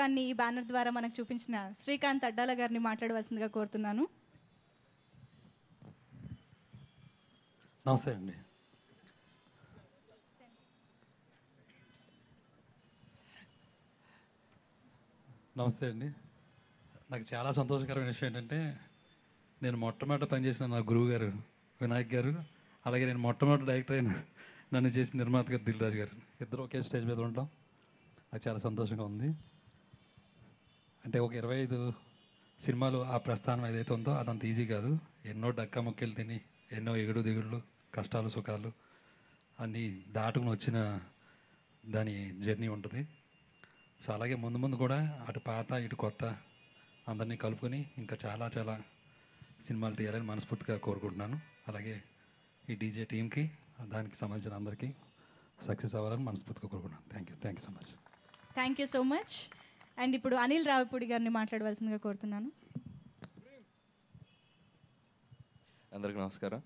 లోకాన్ని ఈ బ్యానర్ ద్వారా మనకు చూపించిన శ్రీకాంత్ అడ్డాల గారిని మాట్లాడవలసిందిగా కోరుతున్నాను. నమస్తే అండి. నమస్తే అండి. నాకు చాలా సంతోషకరమైన విషయం ఏంటంటే, నేను మొట్టమొదట పనిచేసిన నా గురువు గారు వినాయక్ గారు, అలాగే నేను మొట్టమొదటి డైరెక్టర్ అయిన నన్ను చేసిన నిర్మాత గారు దిల్ రాజు గారు, ఇద్దరు ఒకే స్టేజ్ మీద ఉంటాం. నాకు చాలా సంతోషంగా ఉంది. అంటే ఒక 25 సినిమాలు ఆ ప్రస్థానం ఏదైతే ఉందో అదంత ఈజీ కాదు. ఎన్నో డక్కా ముక్కలు తిని, ఎన్నో ఎగుడు దిగుళ్ళు, కష్టాలు సుఖాలు అన్నీ దాటుకుని వచ్చిన దాని జర్నీ ఉంటుంది. సో అలాగే ముందు ముందు కూడా అటు పాత ఇటు కొత్త అందరినీ కలుపుకొని ఇంకా చాలా చాలా సినిమాలు తీయాలని మనస్ఫూర్తిగా కోరుకుంటున్నాను. అలాగే ఈ డీజే టీంకి, దానికి సంబంధించిన అందరికీ సక్సెస్ అవ్వాలని మనస్ఫూర్తిగా కోరుకుంటున్నాను. Thank you so much. Thank you so much. And ఇప్పుడు అనిల్ రావిపూడి గారిని మాట్లాడవలసిందిగా కోరుతున్నాను. అందరికీ నమస్కారం.